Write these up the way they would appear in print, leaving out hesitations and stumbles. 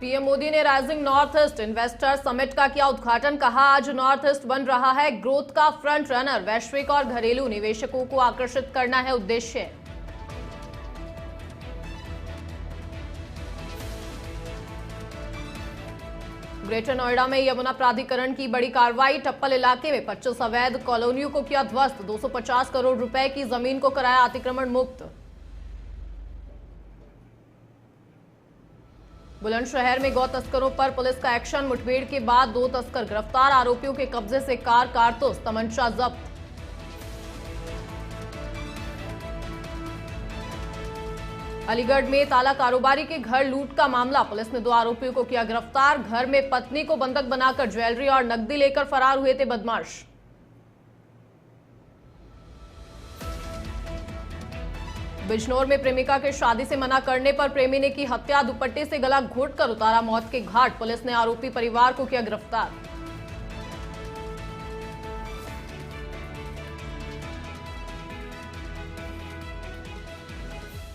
PM Modi ने rising north east investor summit का किया उद्घाटन। कहा, आज नॉर्थ ईस्ट बन रहा है ग्रोथ का फ्रंट रनर। वैश्विक और घरेलू निवेशकों को आकर्षित करना है उद्देश्य। ग्रेटर नोएडा में यमुना प्राधिकरण की बड़ी कार्रवाई। टप्पल इलाके में 25 अवैध कॉलोनियों को किया ध्वस्त। 250 करोड़ रुपए की जमीन को कराया अतिक्रमण मुक्त। बुलंदशहर में गौ तस्करों पर पुलिस का एक्शन। मुठभेड़ के बाद 2 तस्कर गिरफ्तार। आरोपियों के कब्जे से कारतूस तमंचा जब्त। अलीगढ़ में ताला कारोबारी के घर लूट का मामला। पुलिस ने 2 आरोपियों को किया गिरफ्तार। घर में पत्नी को बंधक बनाकर ज्वेलरी और नकदी लेकर फरार हुए थे बदमाश। बिजनौर में प्रेमिका के शादी से मना करने पर प्रेमी ने की हत्या। दुपट्टे से गला घोंटकर उतारा मौत के घाट। पुलिस ने आरोपी परिवार को किया गिरफ्तार।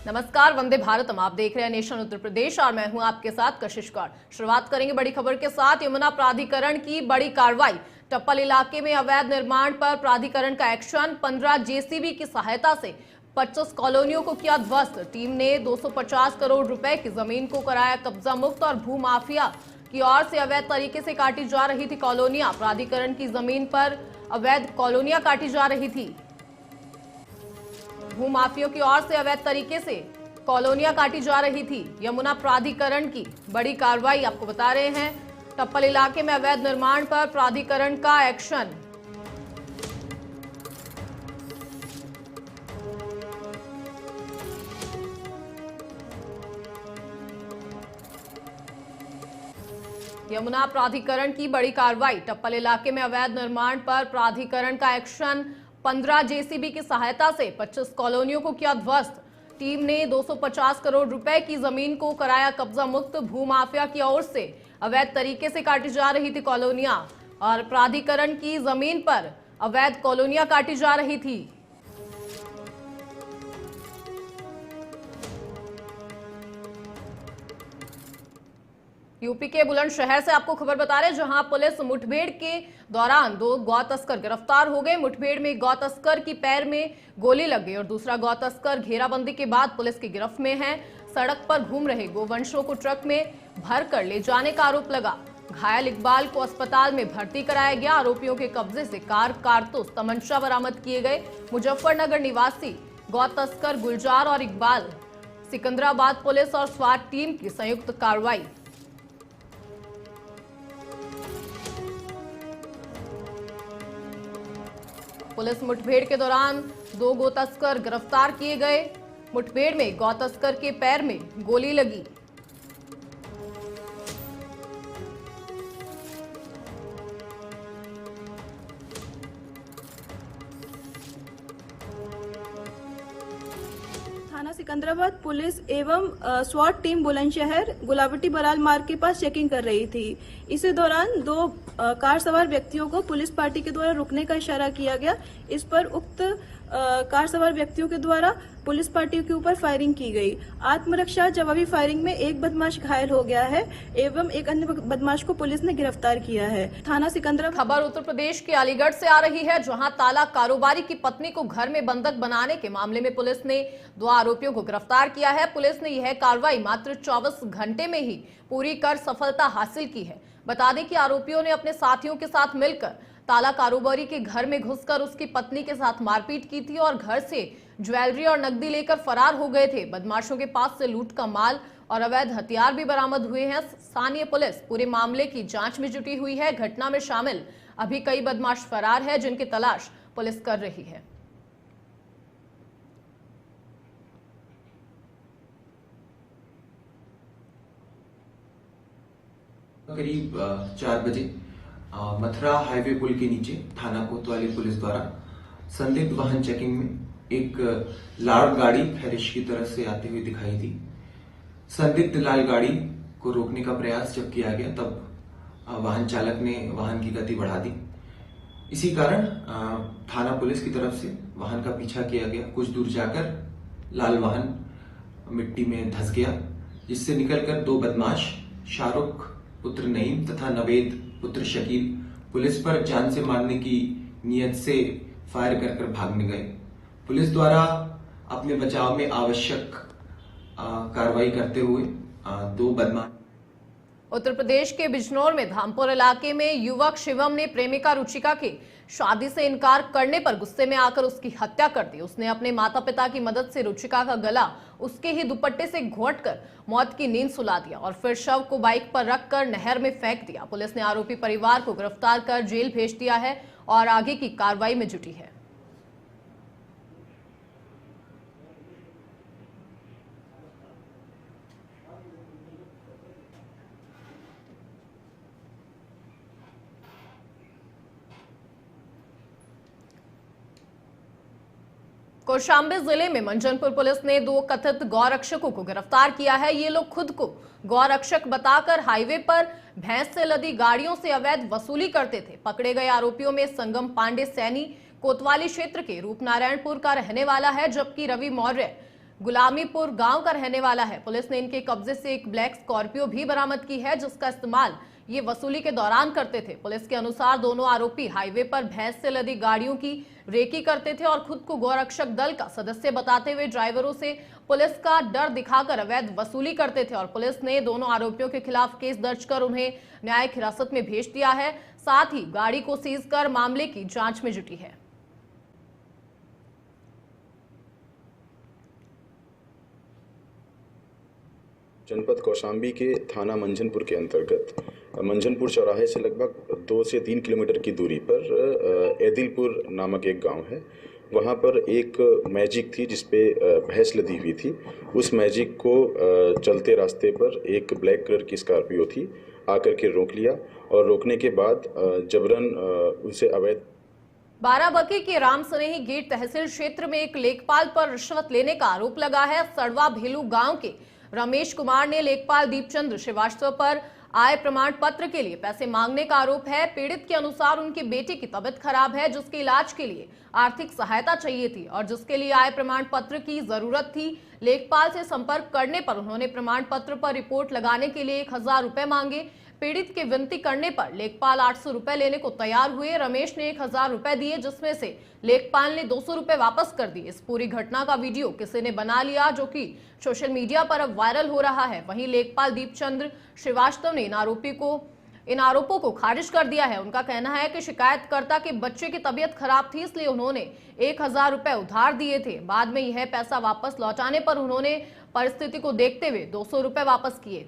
नमस्कार, वंदे भारतम। आप देख रहे हैं नेशन उत्तर प्रदेश और मैं हूं आपके साथ कशिश कौर। शुरुआत करेंगे बड़ी खबर के साथ। यमुना प्राधिकरण की बड़ी कार्रवाई। टप्पल इलाके में अवैध निर्माण पर प्राधिकरण का एक्शन। 15 जेसीबी की सहायता से 25 कॉलोनियों को किया ध्वस्त। टीम ने 250 करोड़ रुपए की जमीन को कराया कब्जा मुक्त और भूमाफिया की ओर से अवैध तरीके से काटी जा रही थी कॉलोनियां। प्राधिकरण की जमीन पर अवैध कॉलोनियां काटी जा रही थी। भूमाफियों की ओर से अवैध तरीके से कॉलोनियां काटी जा रही थी। यमुना प्राधिकरण की बड़ी कार्रवाई आपको बता रहे हैं। टप्पल इलाके में अवैध निर्माण पर प्राधिकरण का एक्शन। यमुना प्राधिकरण की बड़ी कार्रवाई। टप्पल इलाके में अवैध निर्माण पर प्राधिकरण का एक्शन। 15 जेसीबी की सहायता से 25 कॉलोनियों को किया ध्वस्त। टीम ने 250 करोड़ रुपए की जमीन को कराया कब्जा मुक्त। भूमाफिया की ओर से अवैध तरीके से काटी जा रही थी कॉलोनियां और प्राधिकरण की जमीन पर अवैध कॉलोनियां काटी जा रही थी। यूपी के बुलंदशहर से आपको खबर बता रहे हैं, जहां पुलिस मुठभेड़ के दौरान 2 गौ तस्कर गिरफ्तार हो गए। मुठभेड़ में गौ तस्कर की पैर में गोली लग गई और दूसरा गौ तस्कर घेराबंदी के बाद पुलिस की गिरफ्त में है। सड़क पर घूम रहे गोवंशों को ट्रक में भरकर ले जाने का आरोप लगा। घायल इकबाल को अस्पताल में भर्ती कराया गया। आरोपियों के कब्जे से कारतूस तमंचा बरामद किए गए। मुजफ्फरनगर निवासी गौ तस्कर गुलजार और इकबाल। सिकंदराबाद पुलिस और स्वाट टीम की संयुक्त कार्रवाई। पुलिस मुठभेड़ के दौरान 2 गौ तस्कर गिरफ्तार किए गए। मुठभेड़ में गौ तस्कर के पैर में गोली लगी। थाना सिकंदराबाद पुलिस एवं स्वाट टीम बुलंदशहर गुलाबटी बराल मार्ग के पास चेकिंग कर रही थी। इसी दौरान 2 कार सवार व्यक्तियों को पुलिस पार्टी के द्वारा रुकने का इशारा किया गया। इस पर उक्त कार सवार व्यक्तियों के द्वारा पुलिस पार्टी के ऊपर फायरिंग की गई। आत्मरक्षा जवाबी फायरिंग में एक बदमाश घायल हो गया है एवं एक अन्य बदमाश को पुलिस ने गिरफ्तार किया है। थाना सिकंदराबाद। खबर उत्तर प्रदेश के अलीगढ़ से आ रही है, जहां ताला कारोबारी की पत्नी को घर में बंधक बनाने के मामले में पुलिस ने 2 आरोपियों को गिरफ्तार किया है। पुलिस ने यह कार्रवाई मात्र 24 घंटे में ही पूरी कर सफलता हासिल की है। बता दें कि आरोपियों ने अपने साथियों के साथ मिलकर ताला कारोबारी के घर में घुसकर उसकी पत्नी के साथ मारपीट की थी और घर से ज्वेलरी और नकदी लेकर फरार हो गए थे। बदमाशों के पास से लूट का माल और अवैध हथियार भी बरामद हुए हैं। स्थानीय पुलिस पूरे मामले की जांच में जुटी हुई है। घटना में शामिल अभी कई बदमाश फरार है, जिनकी तलाश पुलिस कर रही है। करीब 4 बजे मथुरा हाईवे पुल के नीचे थाना कोतवाली पुलिस द्वारा संदिग्ध वाहन चेकिंग में एक लाल गाड़ी हैरिश की तरफ से आती हुई दिखाई दी। संदिग्ध लाल गाड़ी को रोकने का प्रयास जब किया गया तब वाहन चालक ने वाहन की गति बढ़ा दी। इसी कारण थाना पुलिस की तरफ से वाहन का पीछा किया गया। कुछ दूर जाकर लाल वाहन मिट्टी में धंस गया, जिससे निकलकर 2 बदमाश शाहरुख पुत्र नईम तथा नवेद पुत्र शकील पुलिस पर जान से मारने की नीयत से फायर कर भागने गए। पुलिस द्वारा अपने बचाव में आवश्यक कार्रवाई करते हुए दो बदमाश। उत्तर प्रदेश के बिजनौर में धामपुर इलाके में युवक शिवम ने प्रेमिका रुचिका के शादी से इनकार करने पर गुस्से में आकर उसकी हत्या कर दी। उसने अपने माता पिता की मदद से रुचिका का गला उसके ही दुपट्टे से घोंटकर मौत की नींद सुला दिया और फिर शव को बाइक पर रखकर नहर में फेंक दिया। पुलिस ने आरोपी परिवार को गिरफ्तार कर जेल भेज दिया है और आगे की कार्रवाई में जुटी है। कौशांबी जिले में मंजनपुर पुलिस ने दो कथित गौरक्षकों को गिरफ्तार किया है। ये लोग खुद को गौरक्षक बताकर हाईवे पर भैंस से लदी गाड़ियों से अवैध वसूली करते थे। पकड़े गए आरोपियों में संगम पांडे सैनी कोतवाली क्षेत्र के रूपनारायणपुर का रहने वाला है, जबकि रवि मौर्य गुलामीपुर गांव का रहने वाला है। पुलिस ने इनके कब्जे से एक ब्लैक स्कॉर्पियो भी बरामद की है, जिसका इस्तेमाल ये वसूली के दौरान करते थे। पुलिस के अनुसार दोनों आरोपी हाईवे पर भैंस से लदी गाड़ियों की रेकी करते थे और खुद को गौरक्षक दल का सदस्य बताते हुए ड्राइवरों से पुलिस का डर दिखाकर अवैध वसूली करते थे और पुलिस ने दोनों आरोपियों के खिलाफ केस दर्ज कर उन्हें न्यायिक हिरासत में भेज दिया है। साथ ही गाड़ी को सीज कर मामले की जांच में जुटी है। जनपद कौशांबी के थाना मंझनपुर के अंतर्गत मंझनपुर चौराहे से लगभग 2 से 3 किलोमीटर की दूरी पर एदिलपुर नामक एक गांव है। वहां पर एक मैजिक थी जिसपे भैंस लदी हुई थी। उस मैजिक को चलते रास्ते पर एक ब्लैक कलर की स्कॉर्पियो थी, आकर के रोक लिया और रोकने के बाद जबरन उसे अवैध। बाराबंकी के रामसनेही गेट तहसील क्षेत्र में एक लेखपाल पर रिश्वत लेने का आरोप लगा है। सड़वा भेलू गांव के रमेश कुमार ने लेखपाल दीपचंद्र श्रीवास्तव पर आय प्रमाण पत्र के लिए पैसे मांगने का आरोप है। पीड़ित के अनुसार उनके बेटे की तबीयत खराब है, जिसके इलाज के लिए आर्थिक सहायता चाहिए थी और जिसके लिए आय प्रमाण पत्र की जरूरत थी। लेखपाल से संपर्क करने पर उन्होंने प्रमाण पत्र पर रिपोर्ट लगाने के लिए 1000 रुपए मांगे। पीड़ित के विनती करने पर लेखपाल 800 रुपए लेने को तैयार हुए। रमेश ने 1000 रुपए दिए, जिसमें से लेखपाल ने 200 रुपए वापस कर दिए। इस पूरी घटना का वीडियो किसी ने बना लिया, जो कि सोशल मीडिया पर अब वायरल हो रहा है। वहीं लेखपाल दीपचंद्र श्रीवास्तव ने इन आरोपों को खारिज कर दिया है। उनका कहना है कि शिकायतकर्ता के बच्चे की तबीयत खराब थी, इसलिए उन्होंने 1000 रुपए उधार दिए थे। बाद में यह पैसा वापस लौटाने पर उन्होंने परिस्थिति को देखते हुए 200 रुपए वापस किए।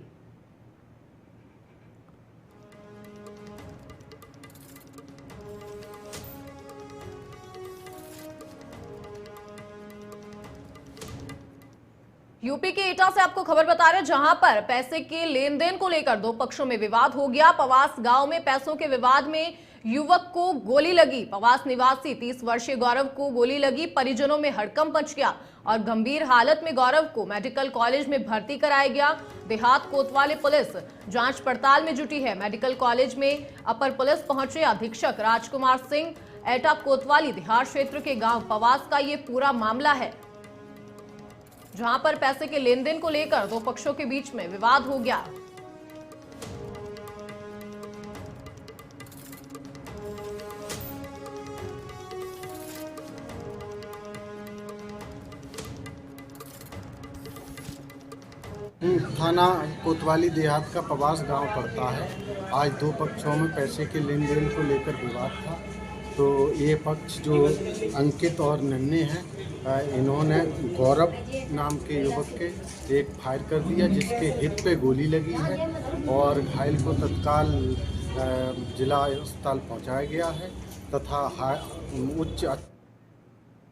यूपी के एटा से आपको खबर बता रहे हैं, जहां पर पैसे के लेन देन को लेकर दो पक्षों में विवाद हो गया। पवास गांव में पैसों के विवाद में युवक को गोली लगी। पवास निवासी 30 वर्षीय गौरव को गोली लगी। परिजनों में हड़कंप मच गया और गंभीर हालत में गौरव को मेडिकल कॉलेज में भर्ती कराया गया। देहात कोतवाली पुलिस जांच पड़ताल में जुटी है। मेडिकल कॉलेज में अपर पुलिस पहुंचे अधीक्षक राजकुमार सिंह। एटा कोतवाली देहात क्षेत्र के गाँव पवास का ये पूरा मामला है, जहां पर पैसे के लेन देन को लेकर दो पक्षों के बीच में विवाद हो गया। थाना कोतवाली देहात का पवास गांव पड़ता है। आज दो पक्षों में पैसे के लेन देन को लेकर विवाद था। तो ये पक्ष जो अंकित और नन्हे हैं, इन्होंने गौरव नाम के युवक के एक फायर कर दिया, जिसके हिप पे गोली लगी है और घायल को तत्काल जिला अस्पताल पहुंचाया गया है तथा उच्च।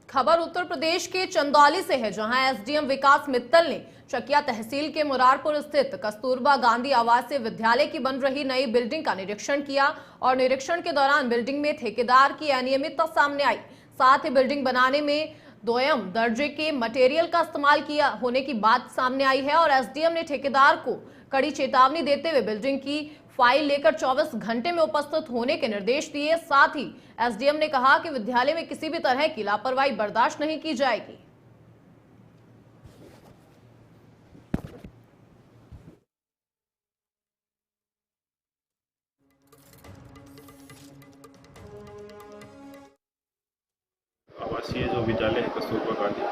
खबर उत्तर प्रदेश के चंदौली से है, जहां एसडीएम विकास मित्तल ने चकिया तहसील के मुरारपुर स्थित कस्तूरबा गांधी आवासीय विद्यालय की बन रही नई बिल्डिंग का निरीक्षण किया और निरीक्षण के दौरान बिल्डिंग में ठेकेदार की अनियमितता सामने आई। साथ ही बिल्डिंग बनाने में दोयम दर्जे के मटेरियल का इस्तेमाल किया होने की बात सामने आई है और एसडीएम ने ठेकेदार को कड़ी चेतावनी देते हुए बिल्डिंग की फाइल लेकर 24 घंटे में उपस्थित होने के निर्देश दिए। साथ ही एसडीएम ने कहा कि विद्यालय में किसी भी तरह की लापरवाही बर्दाश्त नहीं की जाएगी। आवासीय जो विद्यालय है कस्तूरबा गांधी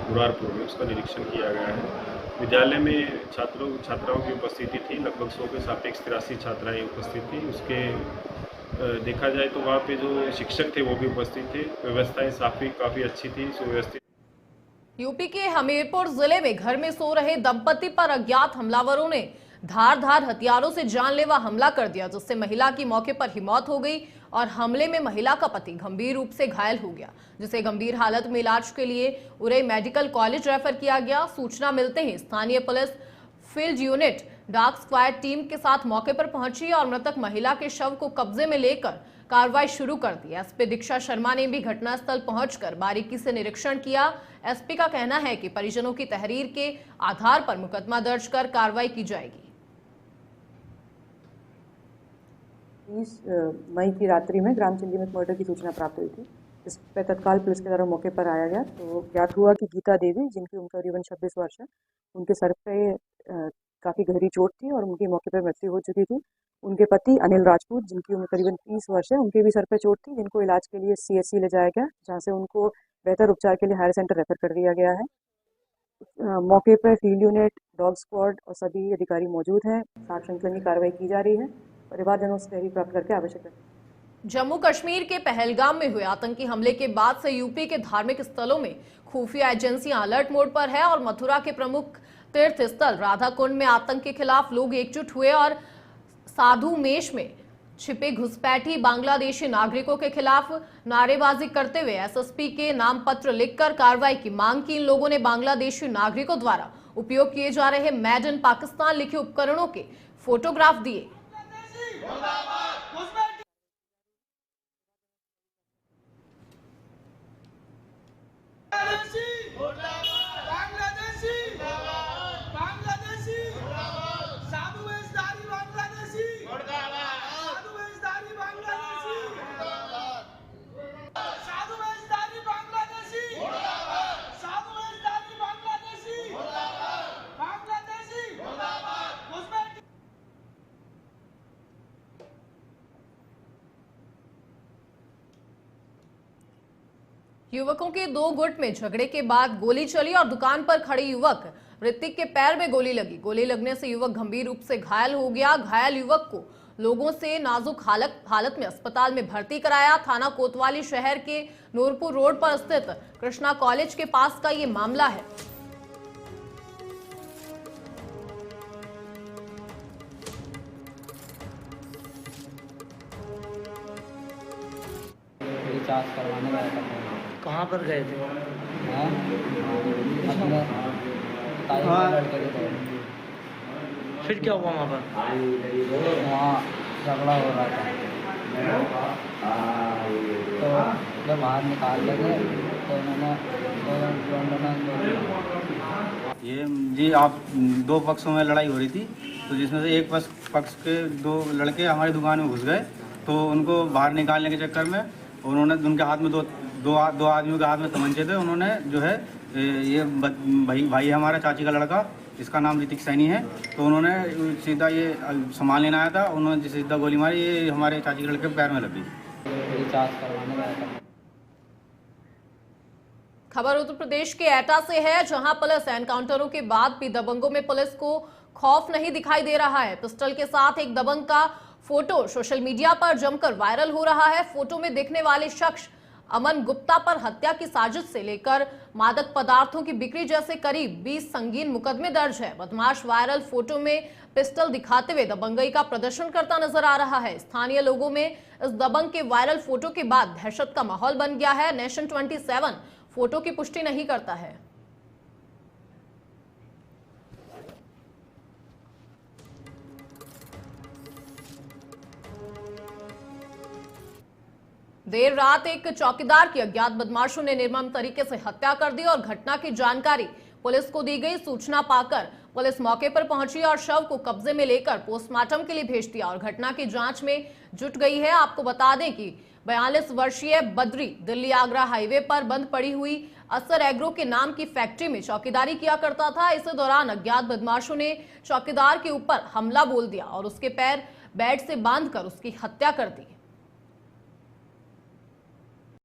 मुरारपुर में, उसका निरीक्षण किया गया है। विद्यालय में छात्राओं की उपस्थिति थी, लगभग 100 के सापेक्ष 83 छात्राएं उपस्थित थी। उसके देखा जाए तो वहाँ पे जो शिक्षक थे वो भी उपस्थित थे। व्यवस्थाएं काफ़ी अच्छी थी, सुव्यवस्थित। यूपी के हमीरपुर जिले में घर में सो रहे दंपति पर अज्ञात हमलावरों ने धारदार हथियारों से जानलेवा हमला कर दिया, जिससे महिला की मौके पर ही मौत हो गई और हमले में महिला का पति गंभीर रूप से घायल हो गया, जिसे गंभीर हालत में इलाज के लिए उरई मेडिकल कॉलेज रेफर किया गया। सूचना मिलते ही स्थानीय police field unit dog squad team के साथ मौके पर पहुंची और मृतक महिला के शव को कब्जे में लेकर कार्रवाई शुरू कर दी। एसपी दीक्षा शर्मा ने भी घटनास्थल पहुंचकर बारीकी से निरीक्षण किया। एसपी का कहना है कि परिजनों की तहरीर के आधार पर मुकदमा दर्ज कर कार्रवाई की जाएगी। 30 मई की रात्रि में ग्राम चिंदी में मर्डर की सूचना प्राप्त हुई थी। इस पर तत्काल पुलिस के द्वारा मौके पर आया गया तो ज्ञात हुआ कि गीता देवी, जिनकी उम्र करीबन 26 वर्ष है, उनके सर पे काफ़ी गहरी चोट थी और उनकी मौके पर मृत्यु हो चुकी थी। उनके पति अनिल राजपूत, जिनकी उम्र करीबन 30 वर्ष है, उनके भी सर पे चोट थी, जिनको इलाज के लिए CHC ले जाया गया, जहाँ से उनको बेहतर उपचार के लिए हायर सेंटर रेफर कर दिया गया है। मौके पर फील्ड यूनिट, डॉग स्क्वाड और सभी अधिकारी मौजूद हैं। साक्ष्य संकलन की कार्रवाई की जा रही है। परिवारजनों से तहरीर प्राप्त करके आवश्यक है। जम्मू कश्मीर के पहलगाम में हुए आतंकी हमले के बाद से यूपी के धार्मिक स्थलों में खुफिया एजेंसियां अलर्ट मोड पर है और मथुरा के प्रमुख तीर्थ स्थल राधा कुंड में आतंक के खिलाफ लोग एकजुट हुए और साधु मेष में छिपे घुसपैठी बांग्लादेशी नागरिकों के खिलाफ नारेबाजी करते हुए SSP के नाम पत्र लिखकर कार्रवाई की मांग की। इन लोगों ने बांग्लादेशी नागरिकों द्वारा उपयोग किए जा रहे मेड इन पाकिस्तान लिखे उपकरणों के फोटोग्राफ दिए। युवकों के दो गुट में झगड़े के बाद गोली चली और दुकान पर खड़े युवक ऋतिक के पैर में गोली लगी। गोली लगने से युवक गंभीर रूप से घायल हो गया। घायल युवक को लोगों से नाजुक हालत में अस्पताल में भर्ती कराया। थाना कोतवाली शहर के नूरपुर रोड पर स्थित कृष्णा कॉलेज के पास का ये मामला है। रिचार्ज करवाने गया था। कहाँ पर गए थे? अपने लड़के के तौर। फिर क्या हुआ वहाँ पर? वहाँ झगड़ा हो रहा था तो जब बाहर निकाल लगे तो उन्होंने ये जी आप दो पक्षों में लड़ाई हो रही थी, तो जिसमें से एक पक्ष के दो लड़के हमारी दुकान में घुस गए, तो उनको बाहर निकालने के चक्कर में उन्होंने उनके हाथ में दो आदमियों के हाथ में तमंचे थे। उन्होंने जो है ये भाई हमारा चाची का लड़का, इसका नाम ऋतिक सैनी है, तो उन्होंने सीधा ये सामान लेना आया था, उन्होंने सीधा गोली मारी, ये हमारे चाची के लड़के के पैर में लगी। रिचार्ज करवाने गया था। खबर उत्तर प्रदेश के एटा से है, जहां पुलिस एनकाउंटरों के बाद भी दबंगों में पुलिस को खौफ नहीं दिखाई दे रहा है। पिस्टल के साथ एक दबंग का फोटो सोशल मीडिया पर जमकर वायरल हो रहा है। फोटो में दिखने वाले शख्स अमन गुप्ता पर हत्या की साजिश से लेकर मादक पदार्थों की बिक्री जैसे करीब 20 संगीन मुकदमे दर्ज है। बदमाश वायरल फोटो में पिस्टल दिखाते हुए दबंगई का प्रदर्शन करता नजर आ रहा है। स्थानीय लोगों में इस दबंग के वायरल फोटो के बाद दहशत का माहौल बन गया है। नेशन 27 फोटो की पुष्टि नहीं करता है। देर रात एक चौकीदार की अज्ञात बदमाशों ने निर्मम तरीके से हत्या कर दी और घटना की जानकारी पुलिस को दी गई। सूचना पाकर पुलिस मौके पर पहुंची और शव को कब्जे में लेकर पोस्टमार्टम के लिए भेज दिया और घटना की जांच में जुट गई है। आपको बता दें कि 42 वर्षीय बद्री दिल्ली आगरा हाईवे पर बंद पड़ी हुई असर एग्रो के नाम की फैक्ट्री में चौकीदारी किया करता था। इसी दौरान अज्ञात बदमाशों ने चौकीदार के ऊपर हमला बोल दिया और उसके पैर बेड से बांधकर उसकी हत्या कर दी।